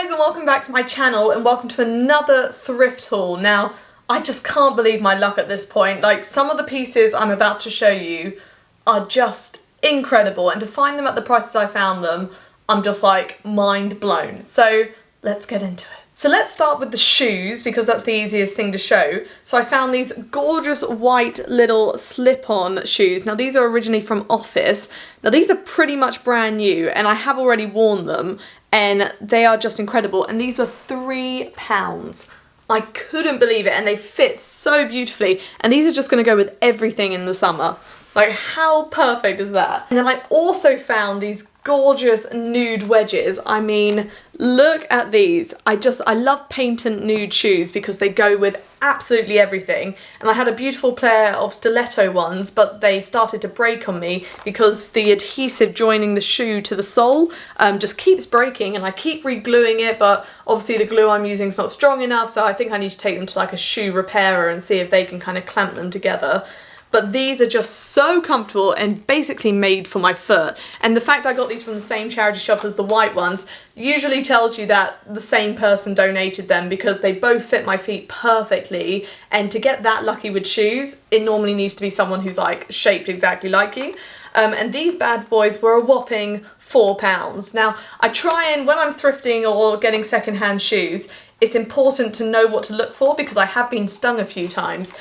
guys, and welcome back to my channel, and welcome to another thrift haul. Now, I just can't believe my luck at this point. Like, some of the pieces I'm about to show you are just incredible, and to find them at the prices I found them, I'm just like mind blown. So let's get into it. So let's start with the shoes, because that's the easiest thing to show. So I found these gorgeous white little slip-on shoes. Now these are originally from Office. Now these are pretty much brand new, and I have already worn them, and they are just incredible. And these were £3. I couldn't believe it, and they fit so beautifully. And these are just gonna go with everything in the summer. Like, how perfect is that? And then I also found these gorgeous nude wedges. I mean, look at these. I love patent nude shoes because they go with absolutely everything. And I had a beautiful pair of stiletto ones, but they started to break on me because the adhesive joining the shoe to the sole just keeps breaking, and I keep re-gluing it, but obviously the glue I'm using is not strong enough, so I think I need to take them to like a shoe repairer and see if they can kind of clamp them together. But these are just so comfortable and basically made for my foot. And the fact I got these from the same charity shop as the white ones usually tells you that the same person donated them, because they both fit my feet perfectly. And to get that lucky with shoes, it normally needs to be someone who's like shaped exactly like you. And these bad boys were a whopping £4. Now, I try and, when I'm thrifting or getting secondhand shoes, it's important to know what to look for, because I have been stung a few times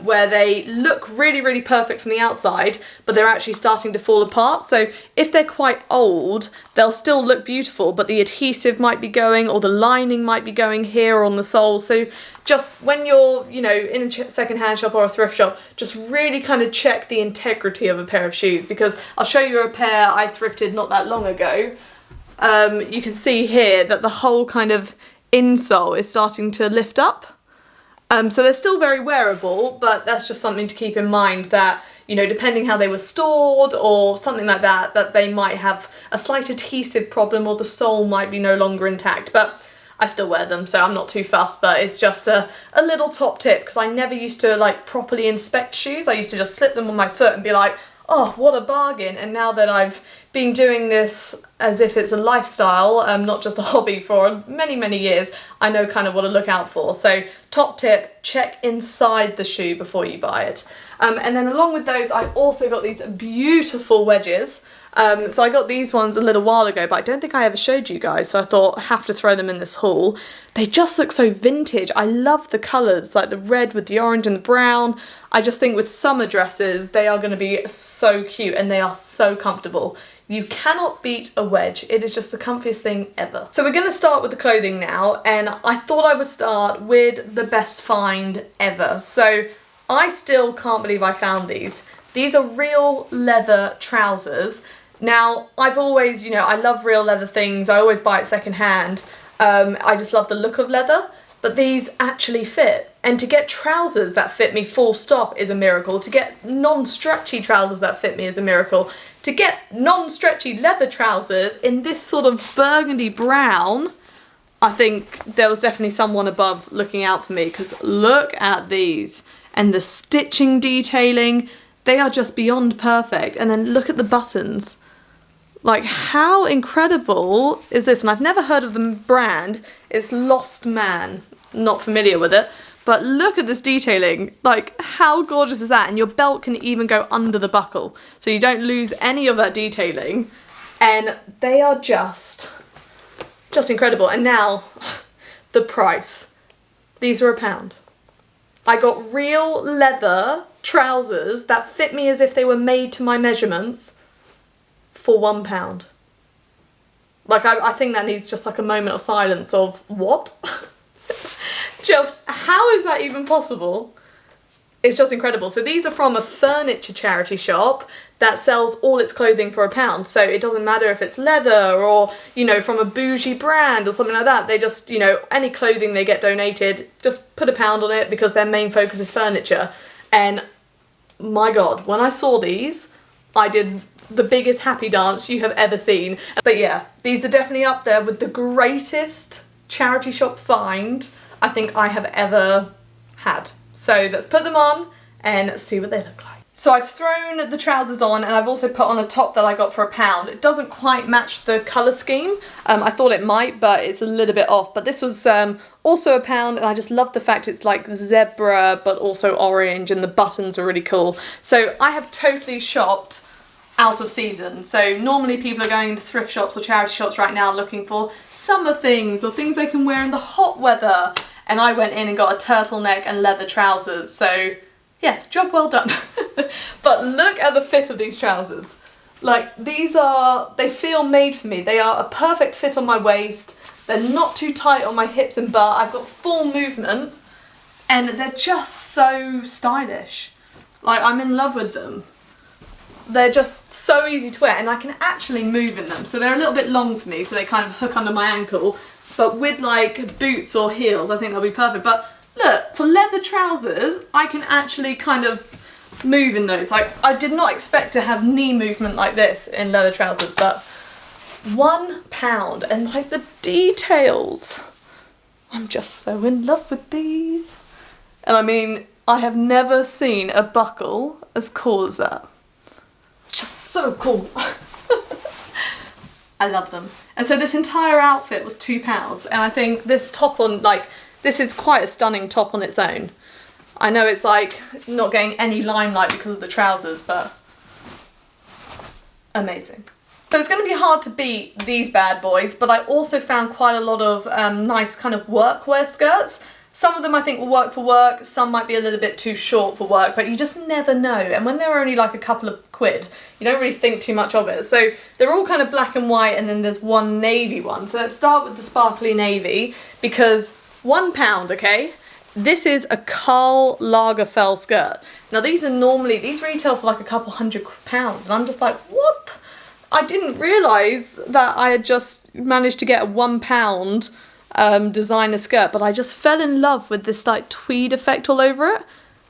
where they look really, really perfect from the outside, but they're actually starting to fall apart. So if they're quite old, they'll still look beautiful, but the adhesive might be going, or the lining might be going here on the sole. So just when you're, you know, in a secondhand shop or a thrift shop, just really kind of check the integrity of a pair of shoes, because I'll show you a pair I thrifted not that long ago. You can see here that the whole kind of insole is starting to lift up. So they're still very wearable, but that's just something to keep in mind, that, you know, depending how they were stored or something like that, that they might have a slight adhesive problem, or the sole might be no longer intact. But I still wear them, so I'm not too fussed. But it's just a little top tip, because I never used to like properly inspect shoes. I used to just slip them on my foot and be like, oh, what a bargain. And now that I've been doing this as if it's a lifestyle, not just a hobby, for many, many years, I know kind of what to look out for. So top tip, check inside the shoe before you buy it. And then along with those, I also got these beautiful wedges. So I got these ones a little while ago, but I don't think I ever showed you guys, so I thought I have to throw them in this haul. They just look so vintage. I love the colours, like the red with the orange and the brown. I just think with summer dresses, they are going to be so cute, and they are so comfortable. You cannot beat a wedge. It is just the comfiest thing ever. So we're going to start with the clothing now, and I thought I would start with the best find ever. So I still can't believe I found these. These are real leather trousers. Now, I've always, you know, I love real leather things. I always buy it secondhand. I just love the look of leather, but these actually fit. And to get trousers that fit me full stop is a miracle. To get non-stretchy trousers that fit me is a miracle. To get non-stretchy leather trousers in this sort of burgundy brown, I think there was definitely someone above looking out for me, because look at these. And the stitching detailing, they are just beyond perfect. And then look at the buttons. Like, how incredible is this? And I've never heard of the brand. It's Lost Man. Not familiar with it. But look at this detailing. Like, how gorgeous is that? And your belt can even go under the buckle, so you don't lose any of that detailing. And they are just incredible. And now, the price. These were £1. I got real leather trousers that fit me as if they were made to my measurements for £1. Like, I think that needs just like a moment of silence of, what? Just, how is that even possible? It's just incredible. So these are from a furniture charity shop that sells all its clothing for £1. So it doesn't matter if it's leather or, you know, from a bougie brand or something like that. They just, you know, any clothing they get donated, just put £1 on it, because their main focus is furniture. And my God, when I saw these, I did the biggest happy dance you have ever seen. But yeah, these are definitely up there with the greatest charity shop find I think I have ever had. So let's put them on and see what they look like. So I've thrown the trousers on, and I've also put on a top that I got for £1. It doesn't quite match the colour scheme. I thought it might, but it's a little bit off. But this was also £1, and I just love the fact it's like zebra, but also orange, and the buttons were really cool. So I have totally shopped out of season. So normally people are going into thrift shops or charity shops right now looking for summer things or things they can wear in the hot weather. And I went in and got a turtleneck and leather trousers. So yeah, job well done. But look at the fit of these trousers. Like, they feel made for me. They are a perfect fit on my waist. They're not too tight on my hips and butt. I've got full movement, and they're just so stylish. Like, I'm in love with them. They're just so easy to wear, and I can actually move in them. So they're a little bit long for me, so they kind of hook under my ankle. But with like boots or heels, I think they'll be perfect. But look, for leather trousers, I can actually kind of move in those. Like, I did not expect to have knee movement like this in leather trousers, but £1, and like the details. I'm just so in love with these. And I mean, I have never seen a buckle as cool as that. It's just so cool. I love them. And so this entire outfit was £2, and I think this top on, like, this is quite a stunning top on its own. I know it's like not getting any limelight because of the trousers, but amazing. So it's going to be hard to beat these bad boys, but I also found quite a lot of nice kind of workwear skirts. Some of them I think will work for work, some might be a little bit too short for work, but you just never know. And when they're only like a couple of quid, you don't really think too much of it. So they're all kind of black and white, and then there's one navy one. So let's start with the sparkly navy, because £1, okay? This is a Karl Lagerfeld skirt. Now these retail for like a couple £100, and I'm just like, what? I didn't realise that I had just managed to get a £1 designer skirt, but I just fell in love with this like tweed effect all over it.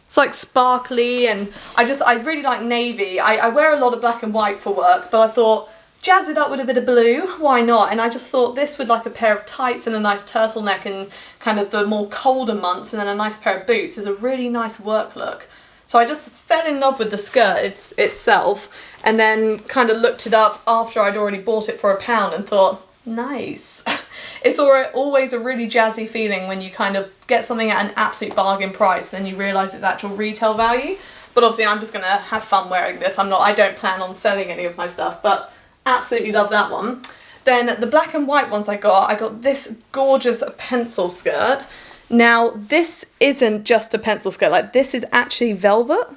It's like sparkly, and I really like navy. I wear a lot of black and white for work, but I thought, jazz it up with a bit of blue, why not? And I just thought this with like a pair of tights and a nice turtleneck and kind of the more colder months, and then a nice pair of boots is a really nice work look. So I just fell in love with the skirt itself, and then kind of looked it up after I'd already bought it for £1 and thought, nice. It's always a really jazzy feeling when you kind of get something at an absolute bargain price, then you realise its actual retail value. But obviously I'm just going to have fun wearing this. I don't plan on selling any of my stuff, but absolutely love that one. Then the black and white ones I got this gorgeous pencil skirt. Now this isn't just a pencil skirt, like this is actually velvet.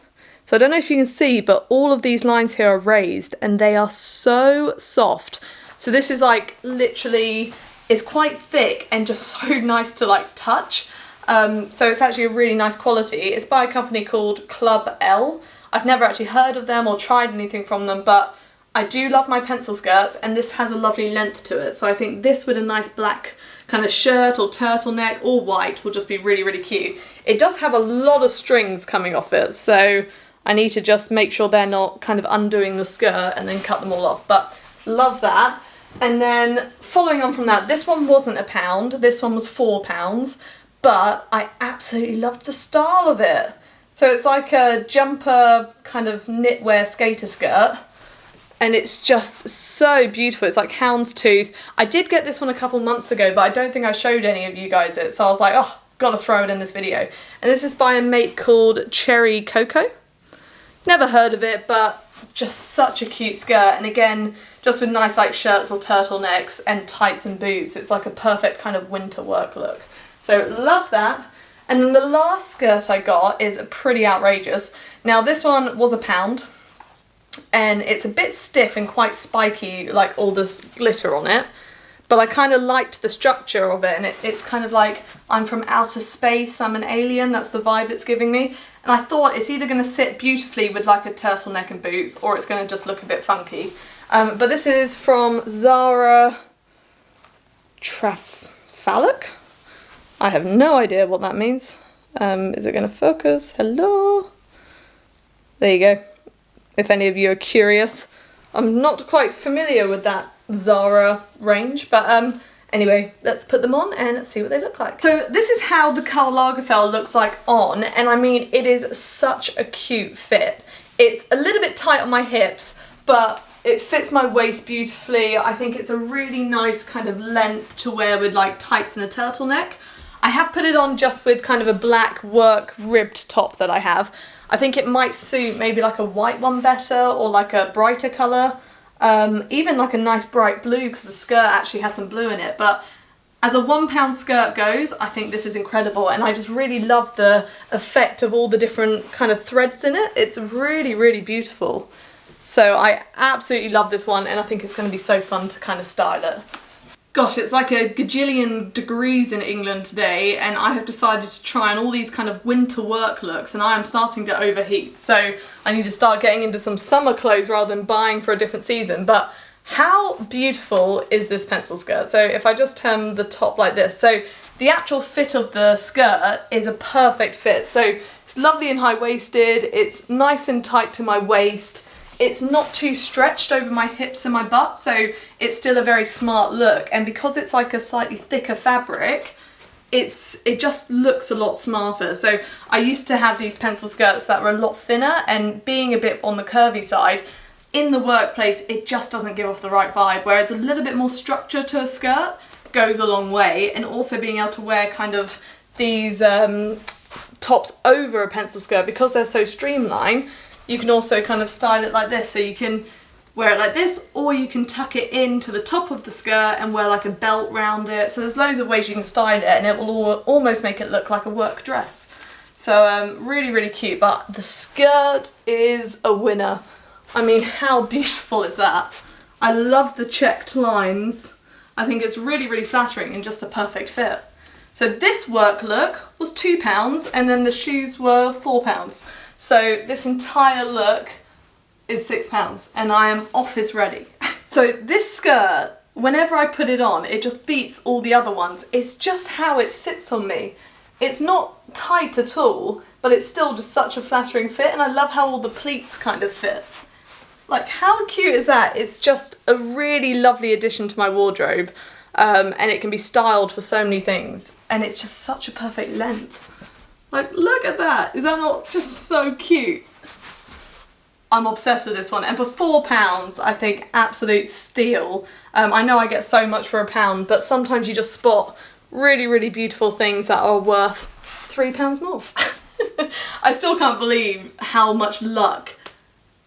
So I don't know if you can see, but all of these lines here are raised, and they are so soft. So this is like literally, it's quite thick and just so nice to like touch. So it's actually a really nice quality. It's by a company called Club L. I've never actually heard of them or tried anything from them, but I do love my pencil skirts, and this has a lovely length to it. So I think this with a nice black kind of shirt or turtleneck or white will just be really, really cute. It does have a lot of strings coming off it, so I need to just make sure they're not kind of undoing the skirt and then cut them all off, but love that. And then following on from that, this one wasn't £1, this one was £4, but I absolutely loved the style of it. So it's like a jumper kind of knitwear skater skirt, and it's just so beautiful. It's like houndstooth. I did get this one a couple months ago, but I don't think I showed any of you guys it, so I was like, oh, gotta throw it in this video. And this is by a mate called Cherry Coco. Never heard of it, but just such a cute skirt, and again, just with nice like shirts or turtlenecks and tights and boots, it's like a perfect kind of winter work look. So love that. And then the last skirt I got is pretty outrageous. Now this one was £1, and it's a bit stiff and quite spiky, like all this glitter on it, but I kind of liked the structure of it, and it's kind of like I'm from outer space, I'm an alien, that's the vibe it's giving me. And I thought it's either going to sit beautifully with like a turtleneck and boots, or it's going to just look a bit funky. But this is from Zara Trafalgar. I have no idea what that means. Is it going to focus? Hello? There you go. If any of you are curious. I'm not quite familiar with that Zara range, but anyway, let's put them on and see what they look like. So this is how the Karl Lagerfeld looks like on, and I mean, it is such a cute fit. It's a little bit tight on my hips, but it fits my waist beautifully. I think it's a really nice kind of length to wear with like tights and a turtleneck. I have put it on just with kind of a black work ribbed top that I have. I think it might suit maybe like a white one better, or like a brighter colour. Even like a nice bright blue, because the skirt actually has some blue in it. But as a £1 skirt goes, I think this is incredible, and I just really love the effect of all the different kind of threads in it. It's really, really beautiful. So I absolutely love this one, and I think it's going to be so fun to kind of style it. Gosh, it's like a gajillion degrees in England today, and I have decided to try on all these kind of winter work looks, and I am starting to overheat. So I need to start getting into some summer clothes rather than buying for a different season. But how beautiful is this pencil skirt? So if I just turn the top like this, so the actual fit of the skirt is a perfect fit. So it's lovely and high-waisted, it's nice and tight to my waist. It's not too stretched over my hips and my butt, so it's still a very smart look. And because it's like a slightly thicker fabric, it just looks a lot smarter. So I used to have these pencil skirts that were a lot thinner, and being a bit on the curvy side, in the workplace it just doesn't give off the right vibe, whereas a little bit more structure to a skirt goes a long way. And also being able to wear kind of these tops over a pencil skirt, because they're so streamlined, you can also kind of style it like this. So you can wear it like this, or you can tuck it into the top of the skirt and wear like a belt round it. So there's loads of ways you can style it, and it will almost make it look like a work dress. So really, really cute. But the skirt is a winner. I mean, how beautiful is that? I love the checked lines. I think it's really, really flattering and just a perfect fit. So this work look was £2, and then the shoes were £4. So this entire look is £6, and I am office ready. So this skirt, whenever I put it on, it just beats all the other ones. It's just how it sits on me. It's not tight at all, but it's still just such a flattering fit, and I love how all the pleats kind of fit. Like, how cute is that? It's just a really lovely addition to my wardrobe, and it can be styled for so many things, and it's just such a perfect length. Like, look at that. Is that not just so cute? I'm obsessed with this one. And for £4, I think absolute steal. I know I get so much for £1, but sometimes you just spot really, really beautiful things that are worth £3 more. I still can't believe how much luck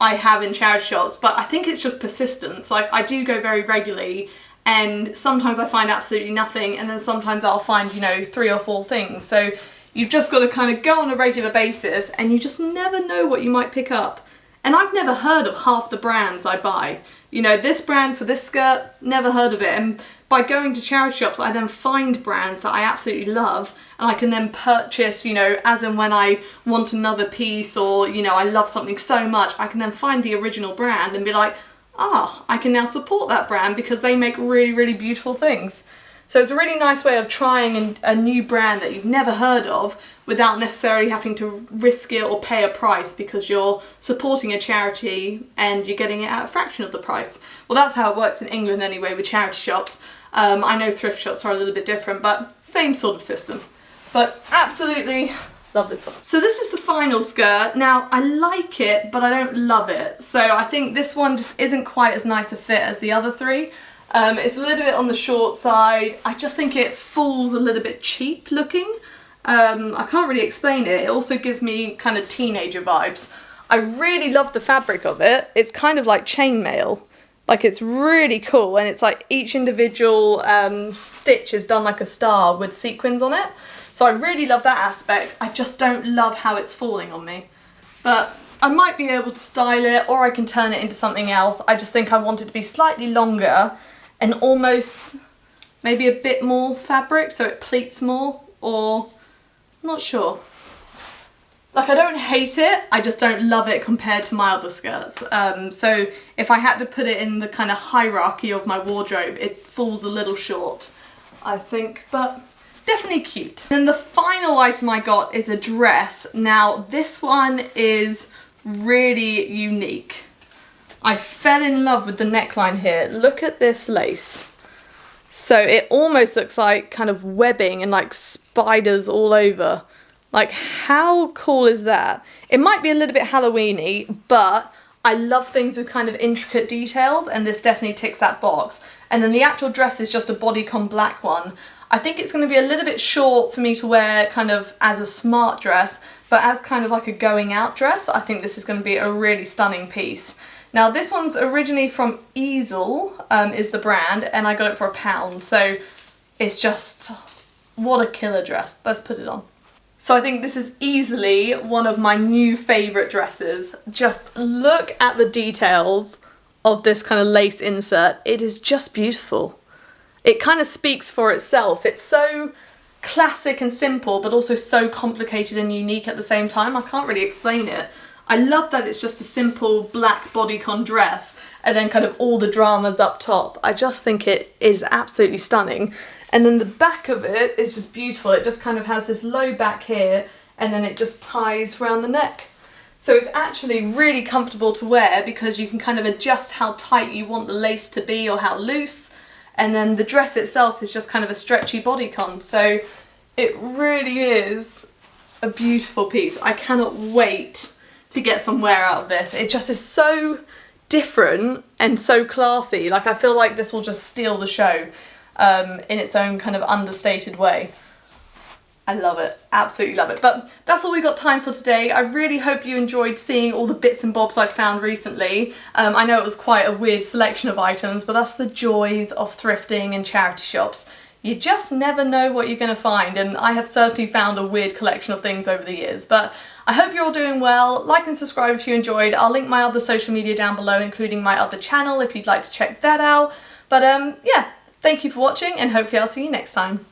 I have in charity shops, but I think it's just persistence. Like, I do go very regularly, and sometimes I find absolutely nothing, and then sometimes I'll find, you know, 3 or 4 things. So you've just got to kind of go on a regular basis, and you just never know what you might pick up. And I've never heard of half the brands I buy. You know, this brand for this skirt, never heard of it. And by going to charity shops, I then find brands that I absolutely love, and I can then purchase, you know, as and when I want another piece, or, you know, I love something so much, I can then find the original brand and be like, ah, I can now support that brand because they make really, really beautiful things. So it's a really nice way of trying a new brand that you've never heard of without necessarily having to risk it or pay a price, because you're supporting a charity and you're getting it at a fraction of the price. Well, that's how it works in England anyway with charity shops. I know thrift shops are a little bit different, but same sort of system. But absolutely love this one. So this is the final skirt. Now, I like it, but I don't love it. So I think this one just isn't quite as nice a fit as the other 3. It's a little bit on the short side. I just think it falls a little bit cheap looking. I can't really explain it. It also gives me kind of teenager vibes. I really love the fabric of it. It's kind of like chainmail. Like, it's really cool, and it's like each individual stitch is done like a star with sequins on it. So I really love that aspect. I just don't love how it's falling on me. But I might be able to style it, or I can turn it into something else. I just think I want it to be slightly longer and almost maybe a bit more fabric so it pleats more, or I'm not sure. Like, I don't hate it, I just don't love it compared to my other skirts. So if I had to put it in the kind of hierarchy of my wardrobe, it falls a little short, I think, but definitely cute. And then the final item I got is a dress. Now, this one is really unique. I fell in love with the neckline here. Look at this lace. So it almost looks like kind of webbing and like spiders all over. Like, how cool is that? It might be a little bit Halloween-y, but I love things with kind of intricate details, and this definitely ticks that box. And then the actual dress is just a bodycon black one. I think it's going to be a little bit short for me to wear kind of as a smart dress, but as kind of like a going out dress, I think this is going to be a really stunning piece. Now this one's originally from Easel, is the brand, and I got it for £1, so it's just, what a killer dress. Let's put it on. So I think this is easily one of my new favourite dresses. Just look at the details of this kind of lace insert. It is just beautiful. It kind of speaks for itself. It's so classic and simple, but also so complicated and unique at the same time. I can't really explain it. I love that it's just a simple black bodycon dress and then kind of all the dramas up top. I just think it is absolutely stunning. And then the back of it is just beautiful. It just kind of has this low back here and then it just ties around the neck. So it's actually really comfortable to wear because you can kind of adjust how tight you want the lace to be or how loose. And then the dress itself is just kind of a stretchy bodycon. So it really is a beautiful piece. I cannot wait to get some wear out of this. It just is so different and so classy. Like, I feel like this will just steal the show in its own kind of understated way. I love it, absolutely love it. But that's all we got time for today. I really hope you enjoyed seeing all the bits and bobs I've found recently. I know it was quite a weird selection of items, but that's the joys of thrifting and charity shops. You just never know what you're going to find, and I have certainly found a weird collection of things over the years. But I hope you're all doing well. Like and subscribe if you enjoyed. I'll link my other social media down below, including my other channel if you'd like to check that out. But yeah, thank you for watching, and hopefully I'll see you next time.